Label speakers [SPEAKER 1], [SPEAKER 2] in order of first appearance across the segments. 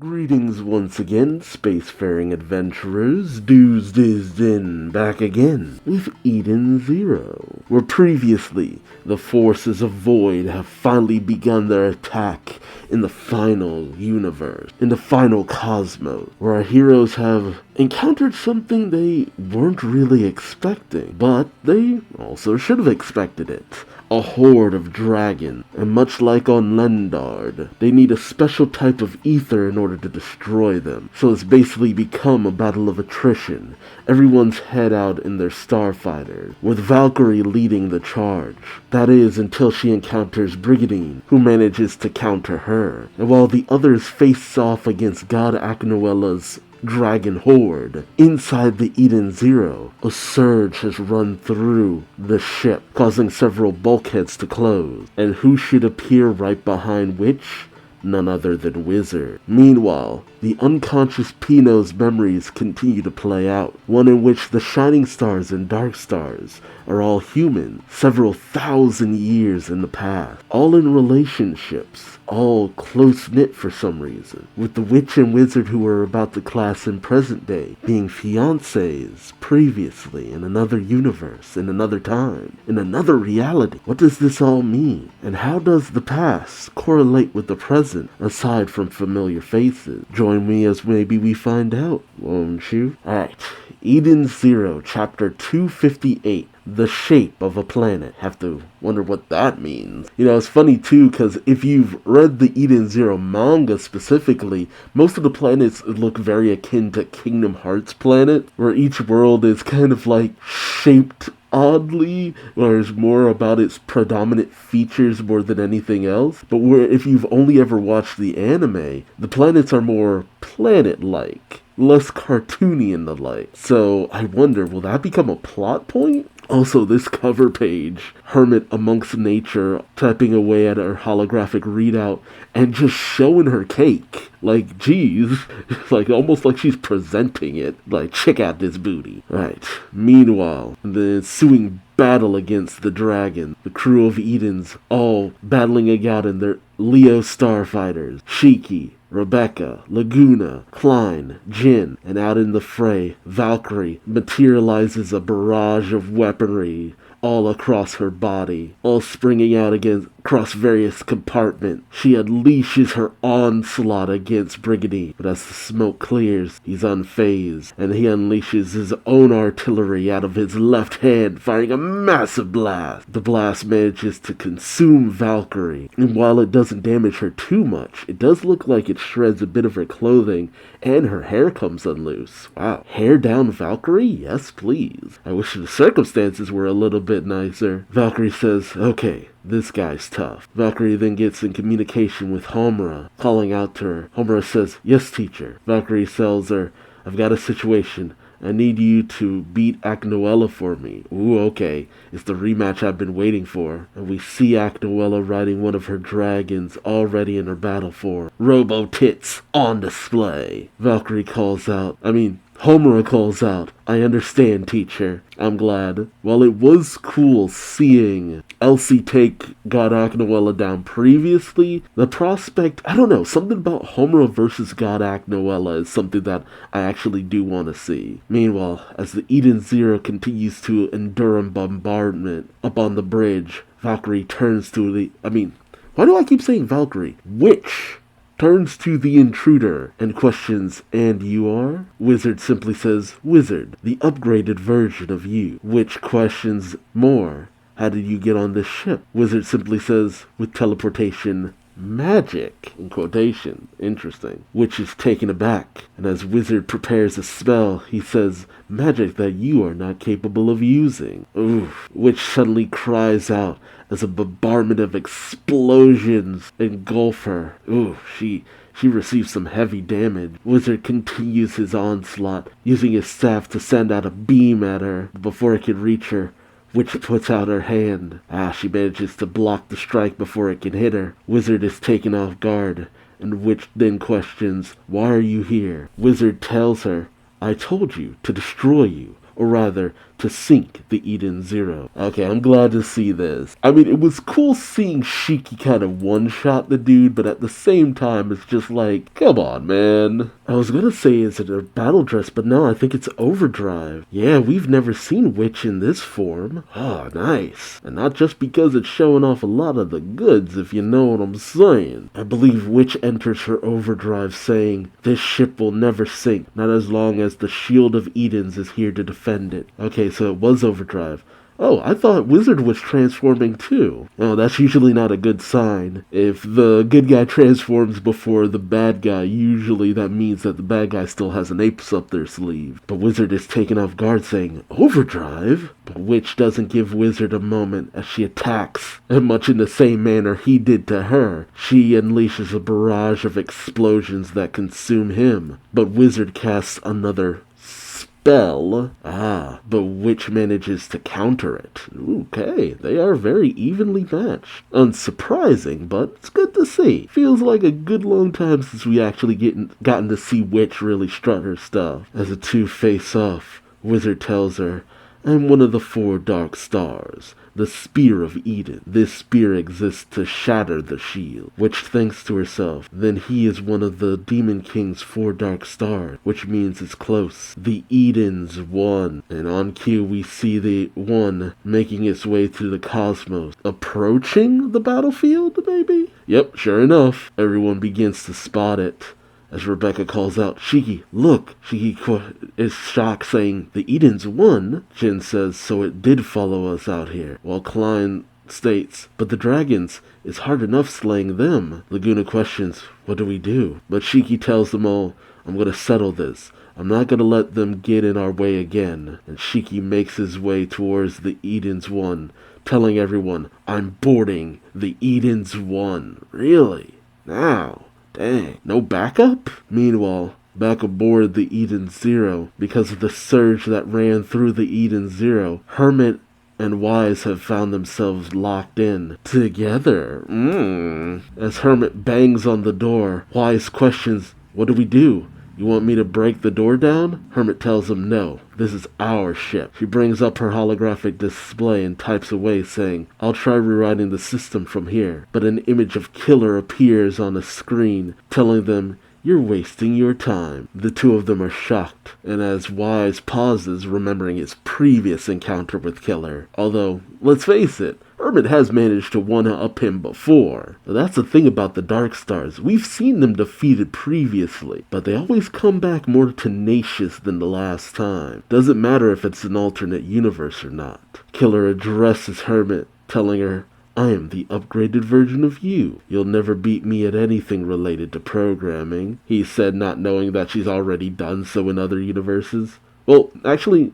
[SPEAKER 1] Greetings once again, spacefaring adventurers. Duuz-Diz-Din back again with Eden Zero, where previously the forces of Void have finally begun their attack in the final universe, in the final cosmos, where our heroes have encountered something they weren't really expecting, but they also should have expected it. A horde of dragons, and much like on Lendard, they need a special type of ether in order to destroy them. So it's basically become a battle of attrition. Everyone's head out in their starfighters, with Valkyrie leading the charge. That is, until she encounters Brigadine, who manages to counter her. And while the others face off against God Aknoela's dragon horde, inside the Eden Zero, a surge has run through the ship, causing several bulkheads to close. And who should appear right behind which? None other than Wizard. Meanwhile, the unconscious Pino's memories continue to play out, one in which the shining stars and dark stars are all human, several thousand years in the past, all in relationships, all close-knit for some reason, with the witch and wizard who were about to clash in present day being fiancés previously in another universe, in another time, in another reality. What does this all mean? And how does the past correlate with the present, aside from familiar faces? Join me as maybe we find out, won't you? Alright, Eden Zero, Chapter 258. The shape of a planet. Have to wonder what that means. You know, it's funny too, because if you've read the Eden Zero manga specifically, most of the planets look very akin to Kingdom Hearts planet, where each world is kind of like shaped oddly, or is more about its predominant features more than anything else. But where if you've only ever watched the anime, the planets are more planet-like, less cartoony and the like. So I wonder, will that become a plot point? Also, this cover page, Hermit amongst nature, typing away at her holographic readout, and just showing her cake. Like, geez, like almost like she's presenting it. Like, check out this booty. Right. Meanwhile, the ensuing battle against the dragon, the crew of Edens, all battling it out in their Leo starfighters, Shiki, Rebecca, Laguna, Klein, Jin, and out in the fray, Valkyrie materializes a barrage of weaponry all across her body, all springing out across various compartments. She unleashes her onslaught against Brigadine, but as the smoke clears, he's unfazed, and he unleashes his own artillery out of his left hand, firing a massive blast. The blast manages to consume Valkyrie, and while it doesn't damage her too much, it does look like it shreds a bit of her clothing, and her hair comes unloose. Wow. Hair down Valkyrie? Yes, please. I wish the circumstances were a little bit nicer. Valkyrie says, okay, this guy's tough. Valkyrie then gets in communication with Homura, calling out to her. Homura says, yes, teacher. Valkyrie tells her, I've got a situation. I need you to beat Aknoela for me. Ooh, okay. It's the rematch I've been waiting for. And we see Aknoela riding one of her dragons already in her battle form. Robo-tits on display. Valkyrie calls out, Homura calls out, I understand, teacher. I'm glad. While it was cool seeing Elsie take God Aknoela down previously, the prospect, I don't know, something about Homura versus God Aknoela is something that I actually do want to see. Meanwhile, as the Eden Zero continues to endure a bombardment up on the bridge, Valkyrie turns to why do I keep saying Valkyrie? Witch turns to the intruder and questions, and you are? Wizard simply says, Wizard, the upgraded version of you. Witch questions more. How did you get on this ship? Wizard simply says, with teleportation magic, in quotation. Interesting. Witch is taken aback, and as Wizard prepares a spell, he says, magic that you are not capable of using. Oof. Witch suddenly cries out as a bombardment of explosions engulf her. Ooh, she receives some heavy damage. Wizard continues his onslaught, using his staff to send out a beam at her. Before it can reach her, Witch puts out her hand. She manages to block the strike before it can hit her. Wizard is taken off guard, and Witch then questions, why are you here? Wizard tells her, I told you to destroy you, or rather, to sink the Eden Zero. Okay, I'm glad to see this. I mean, it was cool seeing Shiki kind of one-shot the dude, but at the same time, it's just like, come on, man. I was gonna say it's a battle dress, but no, I think it's overdrive. Yeah, we've never seen Witch in this form. Oh, nice. And not just because it's showing off a lot of the goods, if you know what I'm saying. I believe Witch enters her overdrive saying, this ship will never sink, not as long as the Shield of Edens is here to defend it. Okay, so it was overdrive. Oh, I thought Wizard was transforming too. Oh, that's usually not a good sign. If the good guy transforms before the bad guy, usually that means that the bad guy still has an ace up their sleeve. But Wizard is taken off guard saying, overdrive? But Witch doesn't give Wizard a moment as she attacks. And much in the same manner he did to her, she unleashes a barrage of explosions that consume him. But Wizard casts another spell. But Witch manages to counter it. Okay, they are very evenly matched. Unsurprising, but it's good to see. Feels like a good long time since we actually gotten to see Witch really strut her stuff. As the two face off, Wizard tells her, I'm one of the 4 dark stars, the Spear of Eden. This spear exists to shatter the shield. Witch thinks to herself, then he is one of the Demon King's 4 dark stars, which means it's close. The Eden's one. And on cue we see the one making its way through the cosmos. Approaching the battlefield, maybe? Yep, sure enough. Everyone begins to spot it. As Rebecca calls out, Shiki, look! Shiki is shocked, saying, the Eden's won? Jin says, so it did follow us out here. While Klein states, but the dragons, it's hard enough slaying them. Laguna questions, what do we do? But Shiki tells them all, I'm gonna settle this. I'm not gonna let them get in our way again. And Shiki makes his way towards the Eden's one, telling everyone, I'm boarding the Eden's one. Really? Now? Dang, no backup? Meanwhile, back aboard the Eden Zero, because of the surge that ran through the Eden Zero, Hermit and Wise have found themselves locked in together. As Hermit bangs on the door, Wise questions, what do we do? You want me to break the door down? Hermit tells him no, this is our ship. She brings up her holographic display and types away saying, I'll try rewriting the system from here. But an image of Killer appears on the screen, telling them, you're wasting your time. The two of them are shocked, and as Wise pauses, remembering his previous encounter with Killer. Although, let's face it, Hermit has managed to one-up him before. But that's the thing about the Dark Stars. We've seen them defeated previously, but they always come back more tenacious than the last time. Doesn't matter if it's an alternate universe or not. Killer addresses Hermit, telling her, I am the upgraded version of you. You'll never beat me at anything related to programming, he said, not knowing that she's already done so in other universes. Well, actually,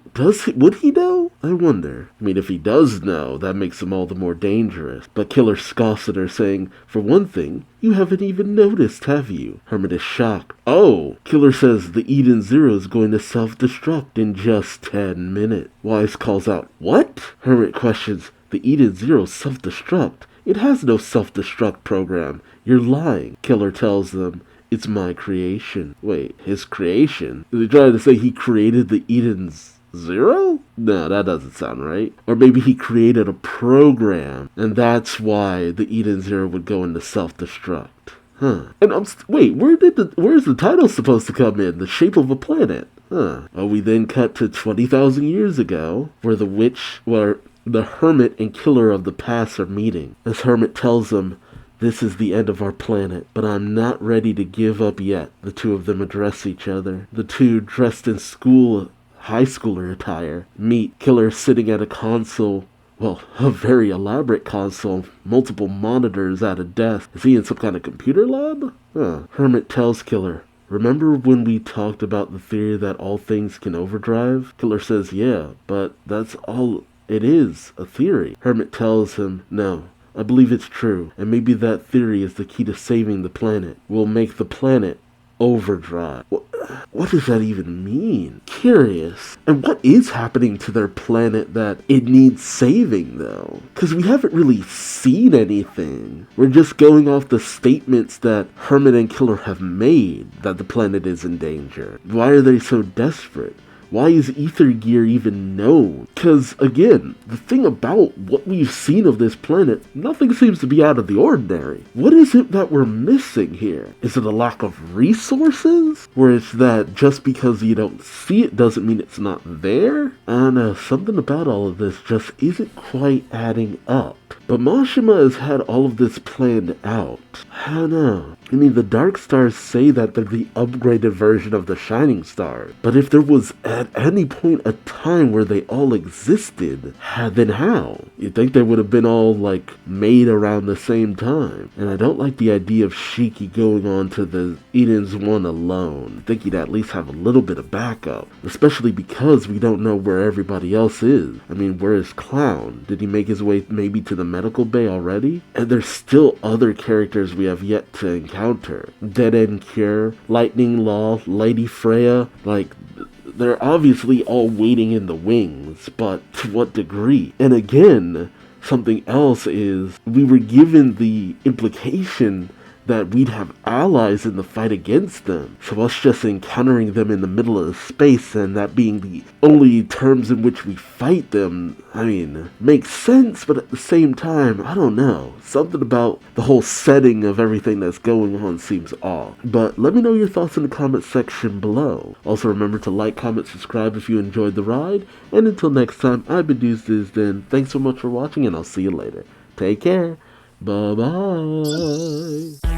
[SPEAKER 1] would he know? I wonder. I mean, if he does know, that makes him all the more dangerous. But Killer scoffs at her, saying, for one thing, you haven't even noticed, have you? Hermit is shocked. Oh! Killer says the Eden Zero is going to self-destruct in just 10 minutes. Wise calls out, what? Hermit questions, the Eden Zero self-destruct? It has no self-destruct program. You're lying. Killer tells them, it's my creation. Wait, his creation? Is he trying to say he created the Eden's Zero? No, that doesn't sound right. Or maybe he created a program, and that's why the Eden Zero would go into self-destruct. Huh. And wait, where's the title supposed to come in? The Shape of a Planet. Huh. Oh, we then cut to 20,000 years ago, where the Hermit and Killer of the past are meeting. As Hermit tells them, this is the end of our planet, but I'm not ready to give up yet. The two of them address each other. The two, dressed in high schooler attire, meet. Killer sitting at a console, well, a very elaborate console, multiple monitors at a desk. Is he in some kind of computer lab? Hermit tells Killer, remember when we talked about the theory that all things can overdrive? Killer says, yeah, but that's all it is, a theory. Hermit tells him, no, I believe it's true, and maybe that theory is the key to saving the planet. We'll make the planet overdrive. What does that even mean? Curious. And what is happening to their planet that it needs saving, though? Because we haven't really seen anything. We're just going off the statements that Hermit and Killer have made that the planet is in danger. Why are they so desperate? Why is ether gear even known? Because, again, the thing about what we've seen of this planet, nothing seems to be out of the ordinary. What is it that we're missing here? Is it a lack of resources? Or is that just because you don't see it doesn't mean it's not there? I don't know, something about all of this just isn't quite adding up. But Mashima has had all of this planned out. I don't know. I mean, the Dark Stars say that they're the upgraded version of the Shining Stars. But if there was at any point a time where they all existed, then how? You'd think they would have been all, like, made around the same time. And I don't like the idea of Shiki going on to the Eden's one alone. I think he'd at least have a little bit of backup. Especially because we don't know where everybody else is. I mean, where is Clown? Did he make his way maybe to the medical bay already? And there's still other characters we have yet to encounter. Dead End Cure, Lightning Law, Lady Freya, like, they're obviously all waiting in the wings, but to what degree? And again, something else is, we were given the implication that we'd have allies in the fight against them. So us just encountering them in the middle of space and that being the only terms in which we fight them, I mean, makes sense, but at the same time, I don't know. Something about the whole setting of everything that's going on seems off. But let me know your thoughts in the comment section below. Also remember to like, comment, subscribe if you enjoyed the ride. And until next time, I've been Duuz-Diz-Din. Thanks so much for watching and I'll see you later. Take care. Bye-bye.